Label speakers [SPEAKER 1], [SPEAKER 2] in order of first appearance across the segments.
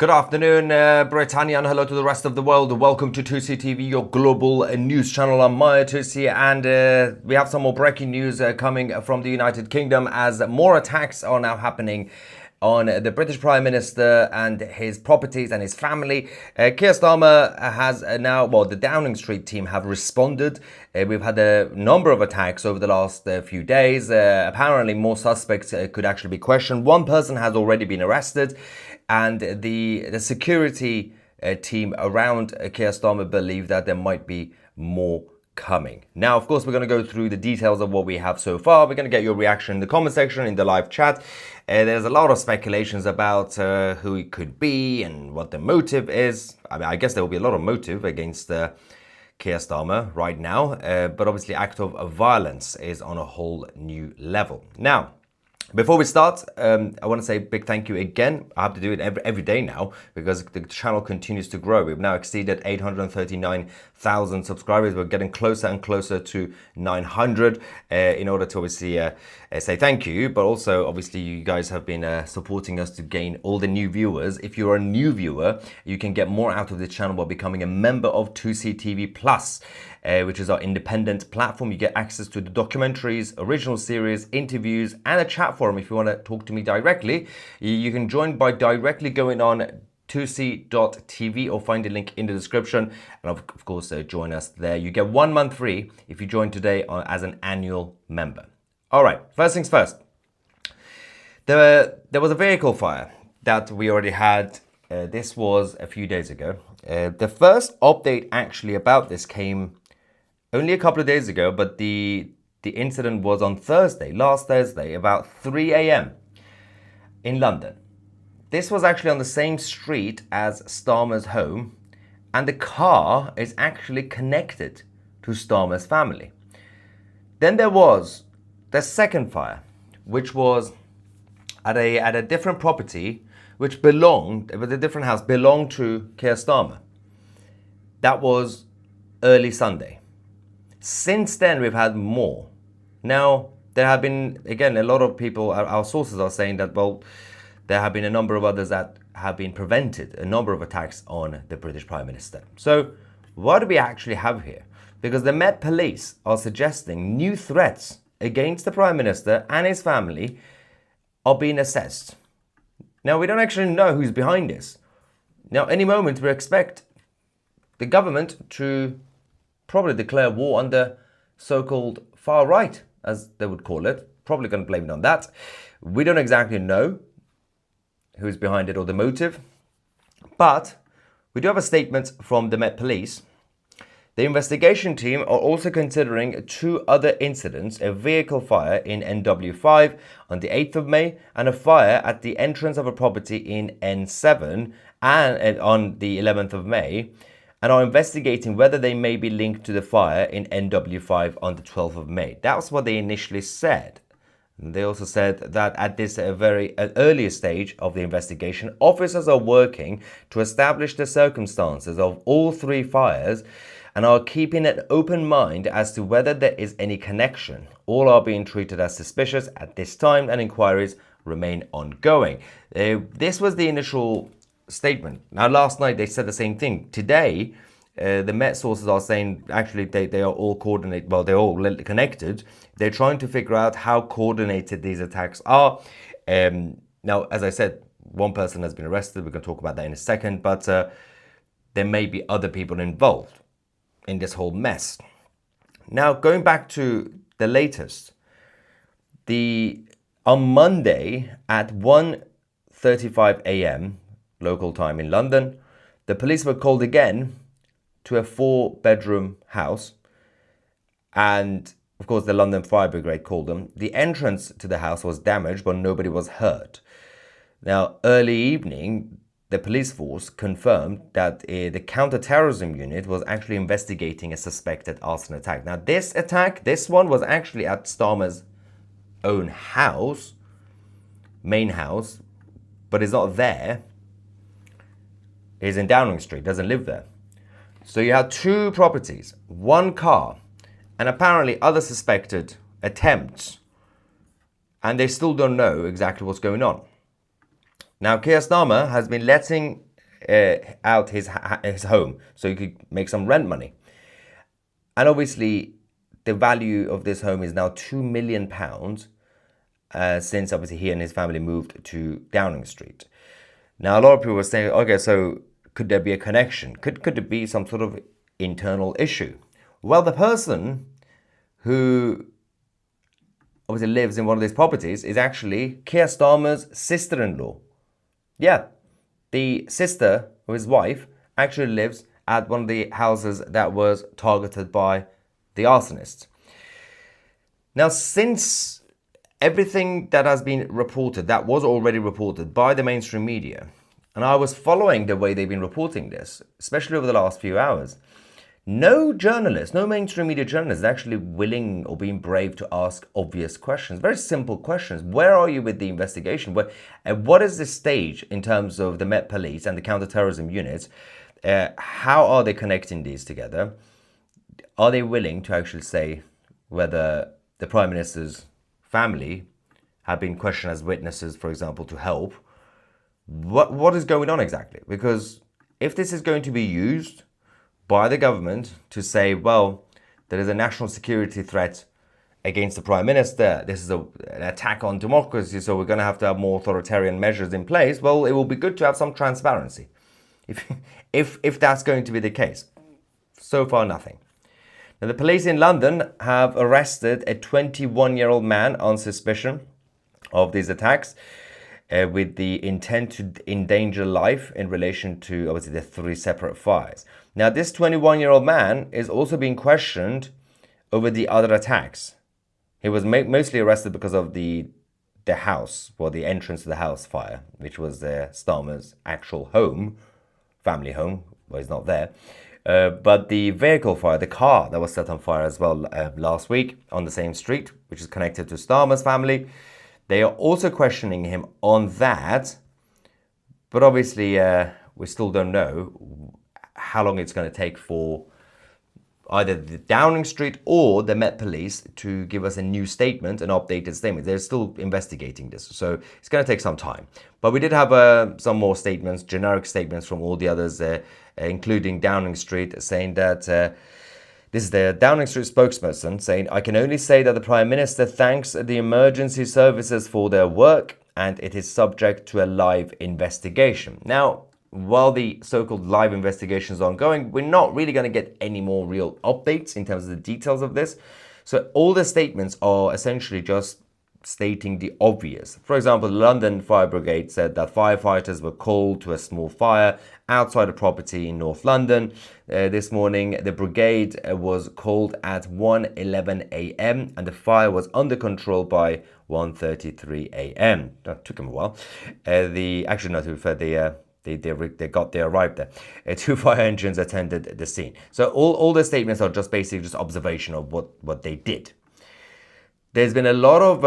[SPEAKER 1] Good afternoon, Britannia, and hello to the rest of the world. Welcome to 2C TV, your global news channel. I'm Maya 2C, and we have some more breaking news coming from the United Kingdom as more attacks are now happening on the British Prime Minister and his properties and his family. Keir Starmer has now, well, the Downing Street team have responded. We've had a number of attacks over the last few days. Apparently, more suspects could actually be questioned. One person has already been arrested, and the security team around Keir Starmer believe that there might be more coming. Now, of course, we're going to go through the details of what we have so far. We're going to get your reaction in the comment section, in the live chat. There's a lot of speculations about who it could be and what the motive is. I mean, I guess there will be a lot of motive against Keir Starmer right now, but obviously act of violence is on a whole new level. Now, before we start, I want to say a big thank you again. I have to do it every day now because the channel continues to grow. We've now exceeded 839,000 subscribers. We're getting closer and closer to 900 in order to obviously say thank you. But also, obviously, you guys have been supporting us to gain all the new viewers. If you're a new viewer, you can get more out of this channel by becoming a member of 2C TV Plus. Which is our independent platform. You get access to the documentaries, original series, interviews, and a chat forum. If you want to talk to me directly, you can join by directly going on 2c.tv or find the link in the description. And of course, join us there. You get 1 month free if you join today as an annual member. All right, first things first. There was a vehicle fire that we already had. This was a few days ago. The first update actually about this came only a couple of days ago, but the incident was on last Thursday, about 3 a.m. in London. This was actually on the same street as Starmer's home, and the car is actually connected to Starmer's family. Then there was the second fire, which was at a different property, which belonged, it was a different house, belonged to Keir Starmer. That was early Sunday. Since then, we've had more. Now, there have been, again, a lot of people, our sources are saying that, well, there have been a number of others that have been prevented, a number of attacks on the British Prime Minister. So, what do we actually have here? Because the Met Police are suggesting new threats against the Prime Minister and his family are being assessed. Now, we don't actually know who's behind this. Now, any moment, we expect the government to probably declare war on the so-called far right, as they would call it. Probably going to blame it on that. We don't exactly know who's behind it or the motive, but we do have a statement from the Met Police. The investigation team are also considering 2 other incidents, a vehicle fire in NW5 on the 8th of May and a fire at the entrance of a property in N7 and on the 11th of May, and are investigating whether they may be linked to the fire in NW5 on the 12th of May. That's what they initially said. They also said that at this very earlier stage of the investigation, officers are working to establish the circumstances of all 3 fires and are keeping an open mind as to whether there is any connection. All are being treated as suspicious at this time and inquiries remain ongoing. This was the initial statement. Now, last night they said the same thing. Today, the Met sources are saying actually they are all coordinated, well, they're all connected. They're trying to figure out how coordinated these attacks are. Now, as I said, one person has been arrested. We're going to talk about that in a second, but there may be other people involved in this whole mess. Now, going back to the latest, on Monday at 1:35 a.m. local time in London, the police were called again to a 4-bedroom house, and of course the London Fire Brigade called them. The entrance to the house was damaged, but nobody was hurt. Now, early evening, the police force confirmed that the counter-terrorism unit was actually investigating a suspected arson attack. Now, this one was actually at Starmer's own house, main house, but is not there. He's in Downing Street, doesn't live there. So you had 2 properties, 1 car, and apparently other suspected attempts, and they still don't know exactly what's going on. Now, Keir Starmer has been letting out his home so he could make some rent money. And obviously, the value of this home is now £2 million since obviously he and his family moved to Downing Street. Now, a lot of people were saying, okay, so could there be a connection? Could there be some sort of internal issue? Well, the person who obviously lives in one of these properties is actually Keir Starmer's sister-in-law. Yeah, the sister of his wife actually lives at one of the houses that was targeted by the arsonists. Now, since everything that has been reported, that was already reported by the mainstream media, and I was following the way they've been reporting this, especially over the last few hours, no journalist, no mainstream media journalist is actually willing or being brave to ask obvious questions, very simple questions. Where are you with the investigation? What is the stage in terms of the Met Police and the counter-terrorism units? How are they connecting these together? Are they willing to actually say whether the Prime Minister's family have been questioned as witnesses, for example, to help? What is going on exactly? Because if this is going to be used by the government to say, well, there is a national security threat against the Prime Minister, this is an attack on democracy, so we're going to have more authoritarian measures in place, well, it will be good to have some transparency. If that's going to be the case. So far, nothing. Now, the police in London have arrested a 21-year-old man on suspicion of these attacks with the intent to endanger life in relation to, obviously, the 3 separate fires. Now, this 21-year-old man is also being questioned over the other attacks. He was mostly arrested because of the house, or the entrance to the house fire, which was Starmer's actual home, family home. Well, he's not there. But the vehicle fire, the car that was set on fire as well last week on the same street, which is connected to Starmer's family, they are also questioning him on that. But obviously, we still don't know how long it's going to take for either the Downing Street or the Met Police to give us a new statement, an updated statement. They're still investigating this, so it's going to take some time. But we did have some more statements, generic statements from all the others, including Downing Street, saying that this is the Downing Street spokesperson saying, "I can only say that the Prime Minister thanks the emergency services for their work and it is subject to a live investigation." Now, while the so-called live investigation is ongoing, we're not really going to get any more real updates in terms of the details of this. So all the statements are essentially just stating the obvious. For example, the London Fire Brigade said that firefighters were called to a small fire outside a property in North London. This morning, the brigade was called at 1:11 a.m. and the fire was under control by 1:33 a.m. That took them a while. They arrived there. 2 fire engines attended the scene. So all the statements are just basically just observation of what they did. There's been a lot of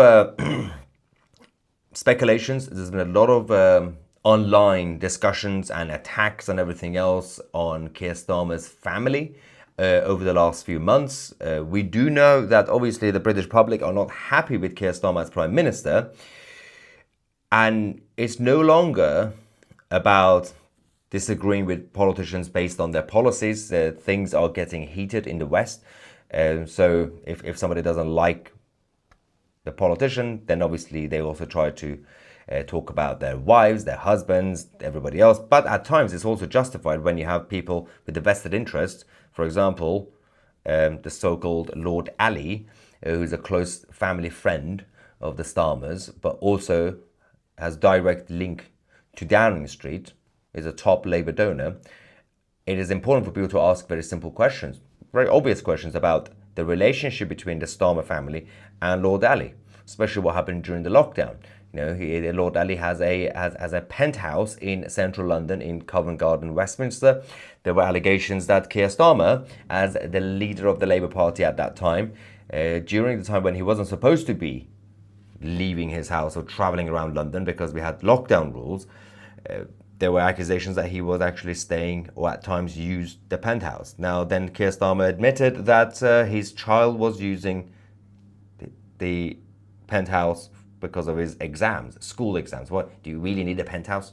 [SPEAKER 1] speculations. There's been a lot of online discussions and attacks and everything else on Keir Starmer's family over the last few months. We do know that obviously the British public are not happy with Keir Starmer as Prime Minister. And it's no longer about disagreeing with politicians based on their policies. Things are getting heated in the West. So if somebody doesn't like the politician, then obviously they also try to talk about their wives, their husbands, everybody else. But at times it's also justified when you have people with a vested interest. For example, the so-called Lord Ali, who's a close family friend of the Starmers, but also has direct link to Downing Street, is a top Labour donor. It is important for people to ask very simple questions, very obvious questions about the relationship between the Starmer family and Lord Ali, especially what happened during the lockdown. You know, Lord Ali has a penthouse in central London in Covent Garden, Westminster. There were allegations that Keir Starmer, as the leader of the Labour Party at that time, during the time when he wasn't supposed to be leaving his house or traveling around London because we had lockdown rules, there were accusations that he was actually staying or at times used the penthouse. Now, then Keir Starmer admitted that his child was using the penthouse because of his exams, school exams. What, do you really need a penthouse?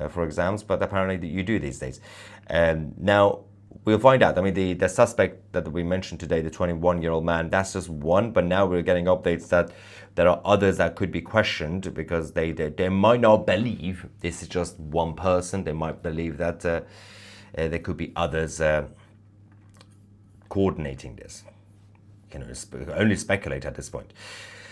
[SPEAKER 1] for exams, but apparently you do these days. Now, we'll find out. I mean, the suspect that we mentioned today, the 21-year-old man, that's just one, but now we're getting updates that there are others that could be questioned because they might not believe this is just one person. They might believe that there could be others coordinating this. You can only speculate at this point.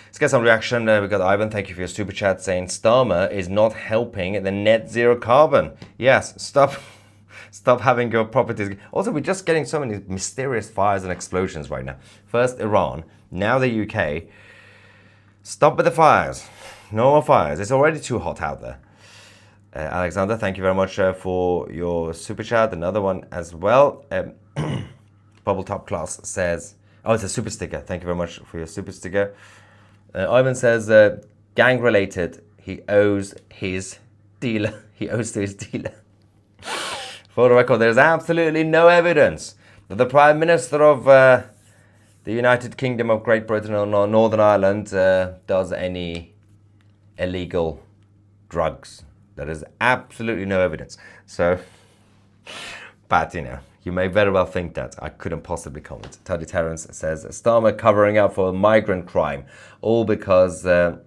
[SPEAKER 1] Let's get some reaction. We got Ivan, thank you for your super chat, saying Starmer is not helping the net zero carbon. Yes, stop having your properties. Also, we're just getting so many mysterious fires and explosions right now. First Iran, now the UK. Stop with the fires. No more fires. It's already too hot out there. Alexander, thank you very much for your super chat. Another one as well. Bubble Top Class says, oh, it's a super sticker. Thank you very much for your super sticker. Ivan says, gang related. He owes his dealer. He owes to his dealer. For the record, there's absolutely no evidence that the Prime Minister of the United Kingdom of Great Britain or Northern Ireland does any illegal drugs. There is absolutely no evidence. So, but you know, you may very well think that. I couldn't possibly comment. Teddy Terrence says, Starmer covering up for migrant crime, all because it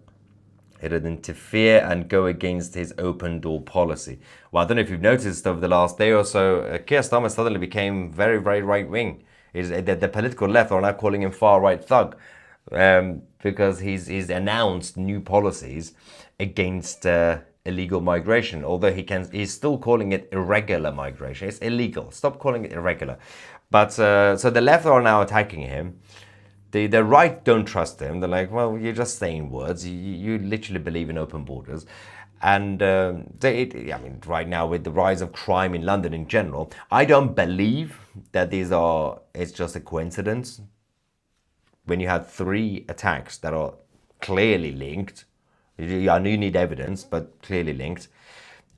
[SPEAKER 1] would interfere and go against his open door policy. Well, I don't know if you've noticed over the last day or so, Keir Starmer suddenly became very, very right-wing. The political left are now calling him far-right thug because he's announced new policies against illegal migration, although he's still calling it irregular migration. It's illegal. Stop calling it irregular. But so the left are now attacking him. The right don't trust him. They're like, well, you're just saying words. You literally believe in open borders. And I mean, right now with the rise of crime in London in general, I don't believe that it's just a coincidence. When you had 3 attacks that are clearly linked, I know you need evidence, but clearly linked.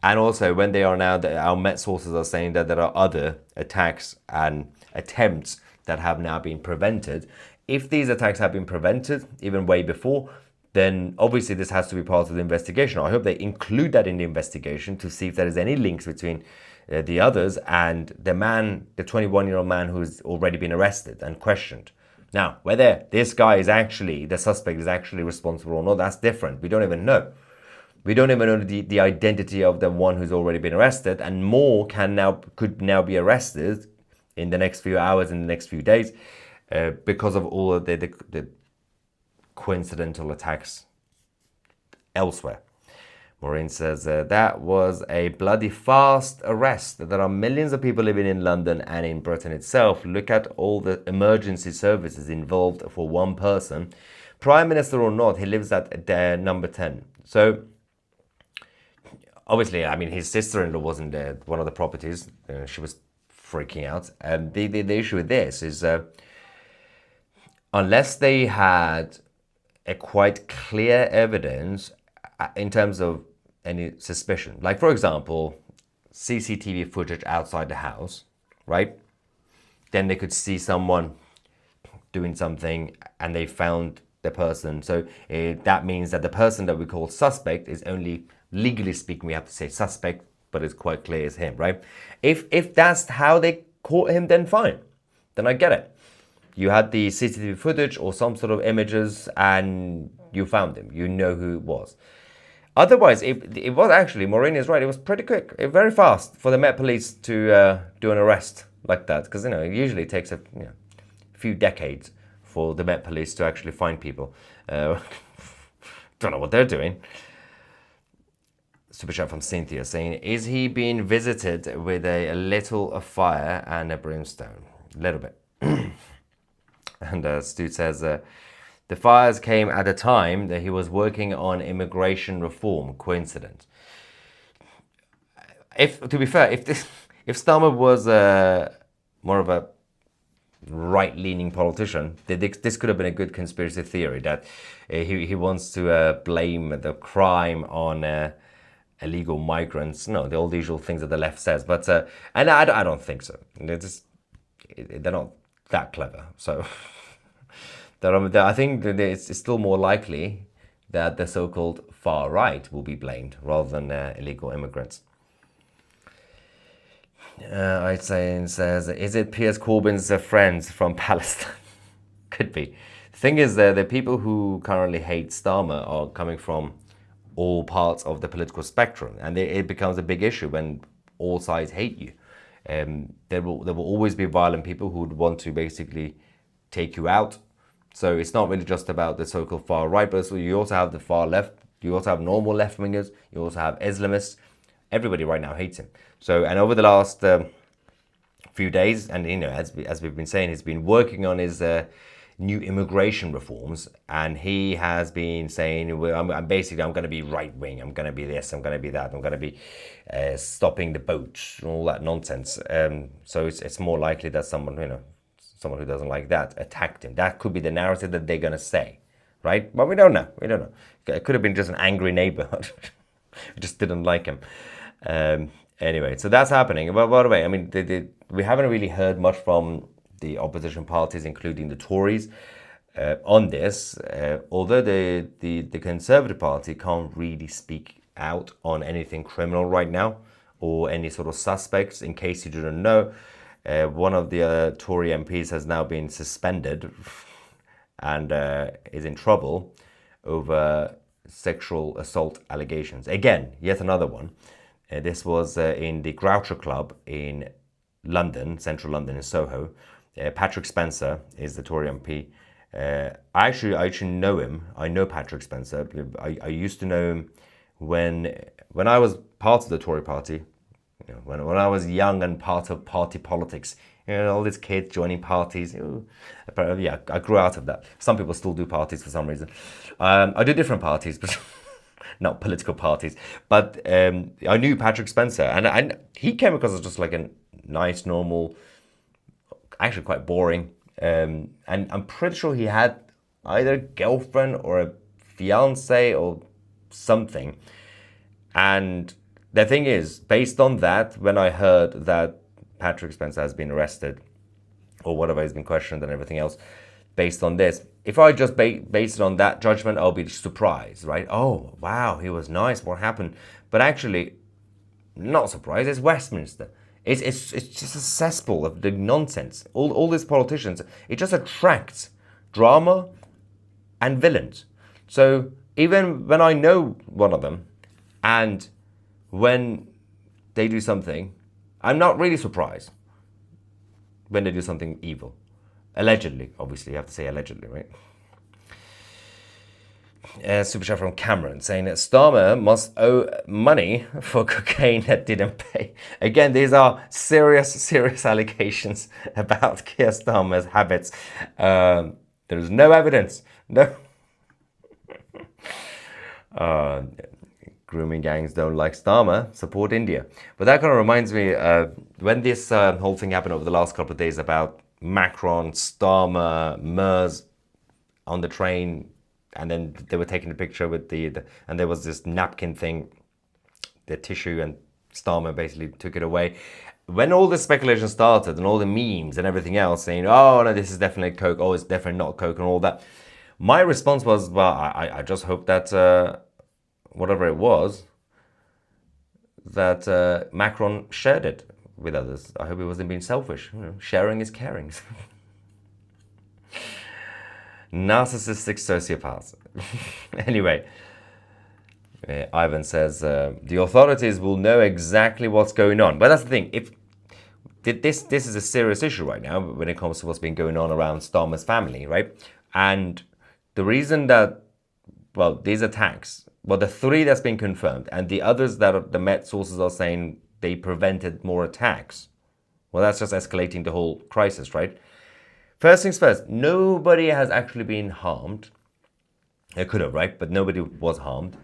[SPEAKER 1] And also when they are now, our Met sources are saying that there are other attacks and attempts that have now been prevented. If these attacks have been prevented, even way before, then obviously this has to be part of the investigation. I hope they include that in the investigation to see if there is any links between the others and the 21-year-old man who's already been arrested and questioned. Now, whether this guy is actually, the suspect is actually responsible or not, that's different. We don't even know. We don't even know the identity of the one who's already been arrested, and more could now be arrested in the next few hours, in the next few days, because of all of the coincidental attacks elsewhere. Maureen says, that was a bloody fast arrest. There are millions of people living in London and in Britain itself. Look at all the emergency services involved for one person. Prime Minister or not, he lives at number 10. So, obviously, I mean, his sister-in-law wasn't one of the properties. She was freaking out. And the issue with this is, unless they had a quite clear evidence in terms of any suspicion, like for example, CCTV footage outside the house, right? Then they could see someone doing something and they found the person. So that means that the person that we call suspect is only, legally speaking, we have to say suspect, but it's quite clear it's him, right? If that's how they caught him, then fine. Then I get it. You had the CCTV footage or some sort of images and you found him. You know who it was. Otherwise, it was actually, Maureen is right, it was pretty quick, very fast for the Met Police to do an arrest like that. Because, it usually takes a few decades for the Met Police to actually find people. Don't know what they're doing. Super chat from Cynthia saying, is he being visited with a little fire and a brimstone? A little bit. And Stu says, the fires came at a time that he was working on immigration reform. Coincidence? To be fair, if Starmer was more of a right-leaning politician, this could have been a good conspiracy theory that he wants to blame the crime on illegal migrants. No, all the usual things that the left says. But and I don't think so. They're not that clever. So. I think that it's still more likely that the so-called far right will be blamed rather than illegal immigrants. I'd say and says, is it Piers Corbyn's friends from Palestine? Could be. The thing is, the people who currently hate Starmer are coming from all parts of the political spectrum, and it becomes a big issue when all sides hate you. There will always be violent people who would want to basically take you out. So it's not really just about the so-called far right, but you also have the far left. You also have normal left-wingers. You also have Islamists. Everybody right now hates him. So, and over the last few days, and as we've been saying, he's been working on his new immigration reforms, and he has been saying, I'm going to be right-wing. I'm going to be this. I'm going to be that. I'm going to be stopping the boats and all that nonsense. So it's more likely that someone who doesn't like that attacked him. That could be the narrative that they're going to say, right? But we don't know. It could have been just an angry neighbor who just didn't like him. Anyway, so that's happening. But by the way, I mean, we haven't really heard much from the opposition parties, including the Tories, on this. Although the Conservative Party can't really speak out on anything criminal right now or any sort of suspects. In case you didn't know, one of the Tory MPs has now been suspended and is in trouble over sexual assault allegations. Again, yet another one. This was in the Groucho Club in London, central London in Soho. Patrick Spencer is the Tory MP. I actually know him. I know Patrick Spencer. I used to know him when I was part of the Tory party. When I was young and part of party politics, all these kids joining parties. Yeah, I grew out of that. Some people still do parties for some reason. I do different parties, but not political parties. But I knew Patrick Spencer, and he came across as just like a nice, normal, actually quite boring. And I'm pretty sure he had either a girlfriend or a fiance or something. And the thing is, based on that, when I heard that Patrick Spencer has been arrested or whatever, he's been questioned and everything else, based on this, if I just base it on that judgment, I'll be surprised, right? Oh, wow, he was nice. What happened? But actually, not surprised. It's Westminster. It's just a cesspool of the nonsense. All these politicians, it just attracts drama and villains. So even when I know one of them, and when they do something, I'm not really surprised when they do something evil. Allegedly, obviously, you have to say allegedly, right? Super chat from Cameron saying that Starmer must owe money for cocaine that didn't pay. Again, these are serious allegations about Keir Starmer's habits. There is no evidence. No. Grooming gangs don't like Starmer, support India. But that kind of reminds me, when this whole thing happened over the last couple of days about Macron, Starmer, Mers on the train, and then they were taking a picture with and there was this napkin thing, the tissue, and Starmer basically took it away. When all this speculation started and all the memes and everything else saying, oh no, this is definitely Coke, oh it's definitely not Coke and all that, my response was, well, I just hope that whatever it was, that Macron shared it with others. I hope he wasn't being selfish. Sharing is caring. Narcissistic sociopaths. Anyway, Ivan says, the authorities will know exactly what's going on. But that's the thing. This is a serious issue right now when it comes to what's been going on around Starmer's family, right? And the reason that, well, these attacks, well, the 3 that's been confirmed, and the others that the Met sources are saying they prevented more attacks. Well, that's just escalating the whole crisis, right? First things first, nobody has actually been harmed. They could have, right? But nobody was harmed.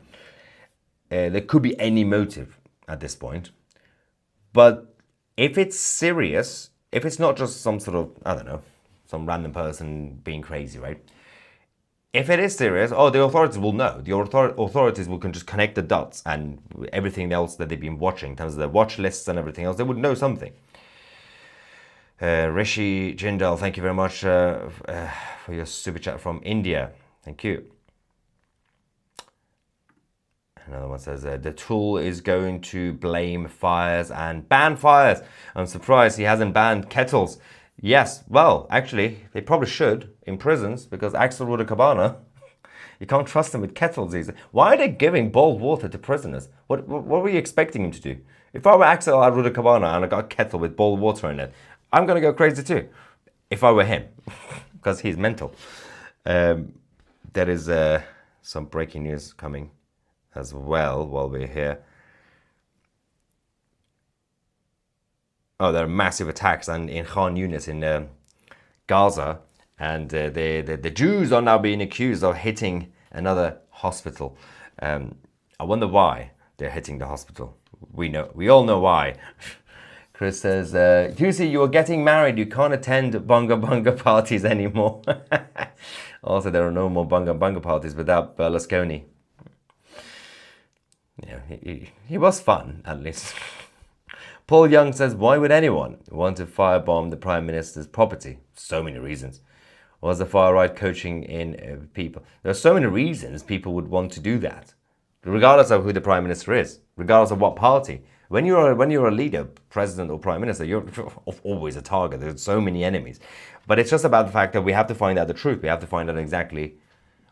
[SPEAKER 1] There could be any motive at this point. But if it's serious, if it's not just some sort of, I don't know, some random person being crazy, right? If it is serious, the authorities will know. The authorities can just connect the dots, and everything else that they've been watching, in terms of their watch lists and everything else, they would know something. Rishi Jindal, thank you very much for your super chat from India. Thank you. Another one says, the tool is going to blame fires and ban fires. I'm surprised he hasn't banned kettles. Yes, well, actually, they probably should in prisons because Axel Rudakabana, you can't trust him with kettles easily. Why are they giving boiled water to prisoners? What were you expecting him to do? If I were Axel Rudakabana and I got a kettle with boiled water in it, I'm going to go crazy too. If I were him, because he's mental. There is some breaking news coming as well while we're here. Oh, there are massive attacks in Khan Yunis in Gaza, and the Jews are now being accused of hitting another hospital. I wonder why they're hitting the hospital. We all know why. Chris says, Juicy, you are getting married. You can't attend bunga bunga parties anymore. Also, there are no more bunga bunga parties without Berlusconi. Yeah, he was fun, at least. Paul Young says, why would anyone want to firebomb the Prime Minister's property? So many reasons. Was the far right coaching in people? There are so many reasons people would want to do that, regardless of who the Prime Minister is, regardless of what party. When you're a leader, president or prime minister, you're always a target. There's so many enemies. But it's just about the fact that we have to find out the truth. We have to find out exactly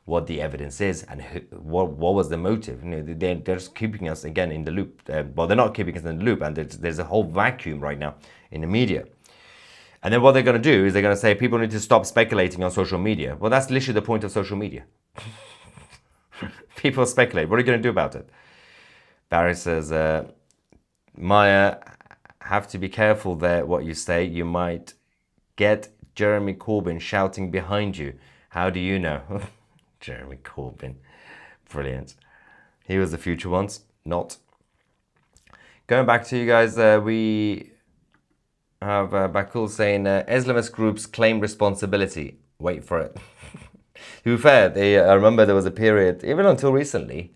[SPEAKER 1] what the evidence is and what was the motive. You know, they're just keeping us, again, in the loop. Well, they're not keeping us in the loop, and there's a whole vacuum right now in the media. And then what they're going to do is they're going to say people need to stop speculating on social media. Well, that's literally the point of social media. People speculate. What are you going to do about it? Barry says... Maya, have to be careful there what you say. You might get Jeremy Corbyn shouting behind you. How do you know? Jeremy Corbyn. Brilliant. He was the future once. Not. Going back to you guys, we have Bakul saying Islamist groups claim responsibility. Wait for it. To be fair, I remember there was a period, even until recently,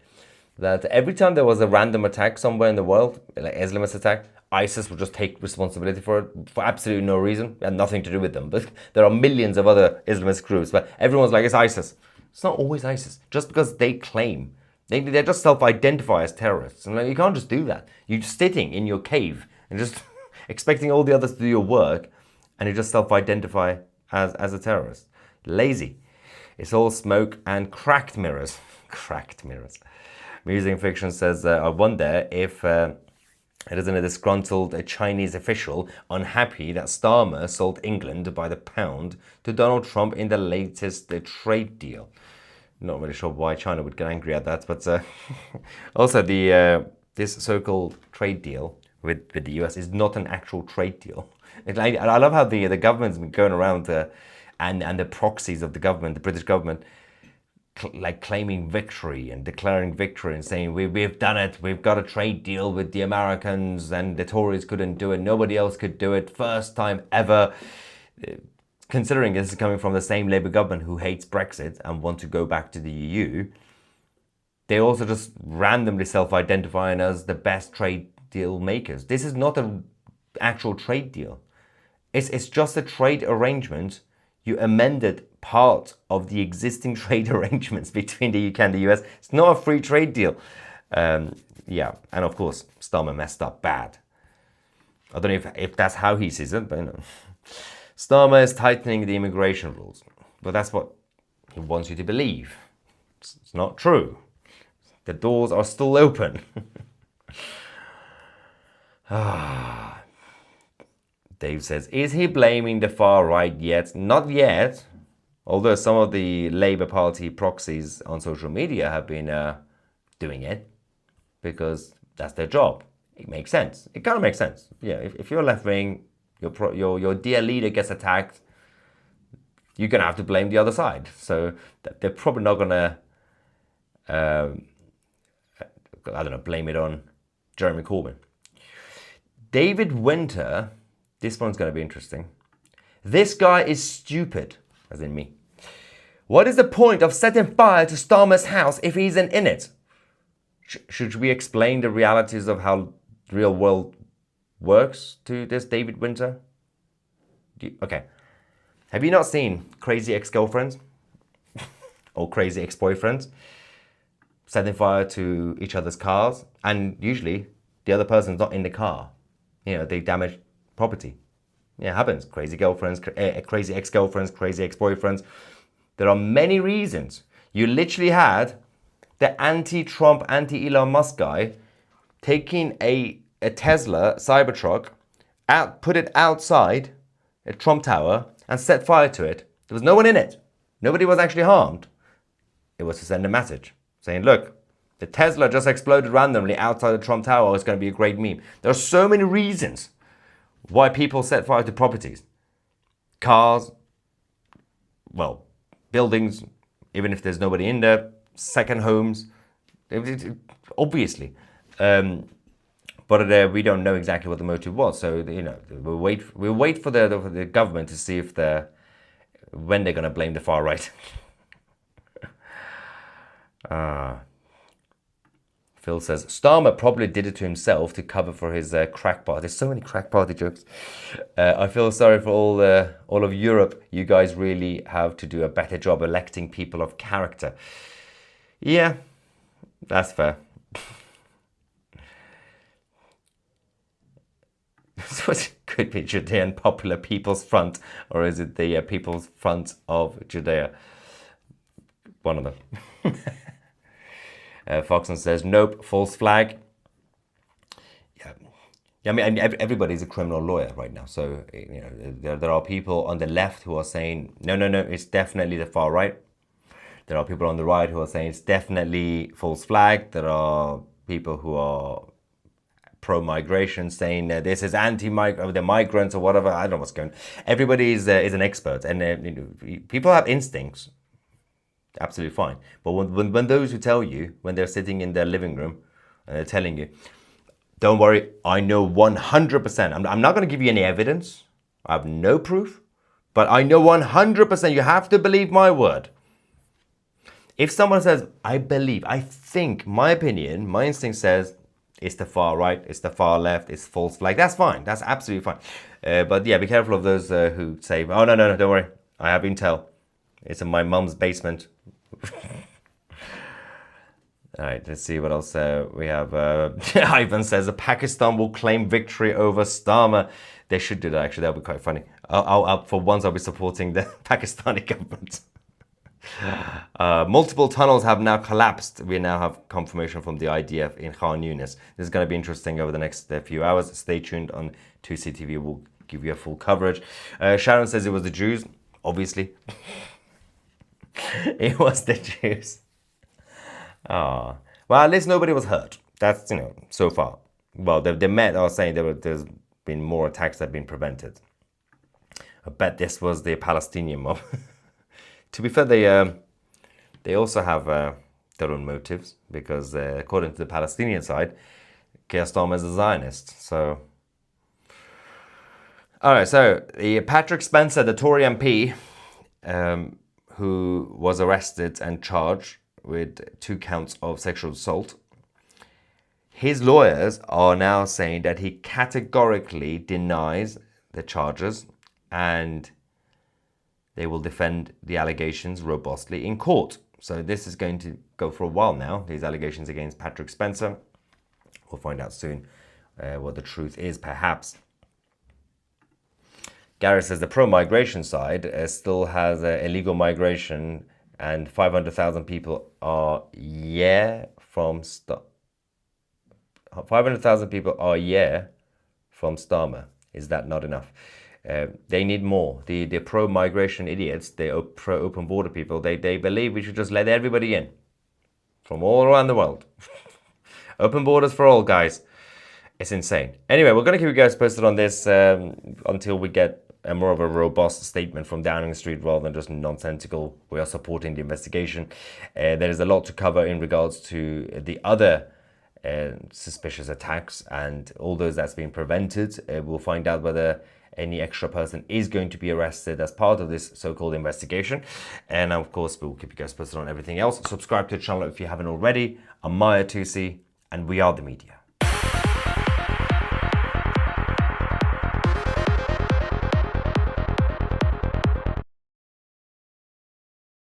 [SPEAKER 1] that every time there was a random attack somewhere in the world, like Islamist attack, ISIS would just take responsibility for it for absolutely no reason. It had nothing to do with them. But there are millions of other Islamist groups, but everyone's like, it's ISIS. It's not always ISIS. Just because they claim, they just self-identify as terrorists. And like, you can't just do that. You're just sitting in your cave and just expecting all the others to do your work, and you just self-identify as a terrorist. Lazy. It's all smoke and cracked mirrors. Cracked mirrors. Music and Fiction says, I wonder if it isn't a disgruntled Chinese official unhappy that Starmer sold England by the pound to Donald Trump in the latest trade deal. Not really sure why China would get angry at that, but also this so-called trade deal with the US is not an actual trade deal. I love how the government's been going around and the proxies of the government, the British government, like claiming victory and declaring victory and saying we've done it, we've got a trade deal with the Americans and the Tories couldn't do it, nobody else could do it, first time ever. Considering this is coming from the same Labour government who hates Brexit and want to go back to the EU, they also just randomly self-identifying as the best trade deal makers. This is not an actual trade deal. It's just a trade arrangement. You amended part of the existing trade arrangements between the UK and the US. It's not a free trade deal. Yeah, and of course, Starmer messed up bad. I don't know if that's how he sees it, but you know. Starmer is tightening the immigration rules. But that's what he wants you to believe. It's not true. The doors are still open. Dave says, is he blaming the far right yet? Not yet. Although some of the Labour Party proxies on social media have been doing it because that's their job. It makes sense. It kind of makes sense. Yeah, if you're left wing, your dear leader gets attacked, you're gonna have to blame the other side. So they're probably not gonna, I don't know, blame it on Jeremy Corbyn. David Winter, this one's gonna be interesting. This guy is stupid. As in me. What is the point of setting fire to Starmer's house if he isn't in it? Should we explain the realities of how the real world works to this David Winter? Okay. Have you not seen Crazy Ex-Girlfriends? Or Crazy Ex-Boyfriends? setting fire to each other's cars, and usually the other person's not in the car. You know, they damage property. Yeah, it happens. Crazy girlfriends, crazy ex-girlfriends, crazy ex-boyfriends. There are many reasons. You literally had the anti-Trump, anti-Elon Musk guy taking a Tesla Cybertruck, put it outside a Trump Tower and set fire to it. There was no one in it. Nobody was actually harmed. It was to send a message saying, look, the Tesla just exploded randomly outside the Trump Tower. It's going to be a great meme. There are so many reasons why people set fire to properties. Cars, well, buildings, even if there's nobody in there, second homes, obviously. But we don't know exactly what the motive was. So, you know, we'll wait for the government to see if when they're going to blame the far right. Phil says, Starmer probably did it to himself to cover for his crack party. There's so many crack party jokes. I feel sorry for all of Europe. You guys really have to do a better job electing people of character. Yeah, that's fair. So it could be Judean Popular People's Front, or is it the People's Front of Judea? One of them. Foxon says, nope, false flag. Yeah, I mean, everybody's a criminal lawyer right now. So, you know, there are people on the left who are saying, no, it's definitely the far right. There are people on the right who are saying it's definitely false flag. There are people who are pro-migration saying this is the migrants or whatever. I don't know what's going on. Everybody is an expert, and you know, people have instincts. Absolutely fine. But when those who tell you, when they're sitting in their living room and they're telling you, don't worry, I know 100%. I'm not going to give you any evidence. I have no proof. But I know 100%. You have to believe my word. If someone says, I believe, I think, my opinion, my instinct says, it's the far right, it's the far left, it's false flag. That's fine. That's absolutely fine. But yeah, be careful of those who say, oh, no, don't worry. I have intel. It's in my mum's basement. All right, let's see what else we have. Ivan says, Pakistan will claim victory over Starmer. They should do that, actually. That would be quite funny. For once, I'll be supporting the Pakistani government. Multiple tunnels have now collapsed. We now have confirmation from the IDF in Khan Yunis. This is going to be interesting over the next few hours. Stay tuned on 2CTV. We'll give you a full coverage. Sharon says it was the Jews. Obviously. It was the Jews. Well, at least nobody was hurt. That's, you know, so far. Well, the Met are saying there's been more attacks that have been prevented. I bet this was the Palestinian mob. To be fair, they also have their own motives, because according to the Palestinian side, Keir Starmer is a Zionist. So, all right. So the Patrick Spencer, the Tory MP, who was arrested and charged with 2 counts of sexual assault, his lawyers are now saying that he categorically denies the charges, and they will defend the allegations robustly in court. So this is going to go for a while now, these allegations against Patrick Spencer. We'll find out soon what the truth is, perhaps. Gareth says the pro-migration side still has illegal migration, and 500,000 people are from 500,000 people are from Starmer. Is that not enough? They need more. The pro-migration idiots, the pro-open border people, they believe we should just let everybody in from all around the world. Open borders for all, guys. It's insane. Anyway, we're going to keep you guys posted on this until we get more of a robust statement from Downing Street rather than just nonsensical. We are supporting the investigation. There is a lot to cover in regards to the other suspicious attacks and all those that's been prevented. We'll find out whether any extra person is going to be arrested as part of this so-called investigation. And of course, we'll keep you guys posted on everything else. Subscribe to the channel if you haven't already. I'm Maya Tusi, and we are the media.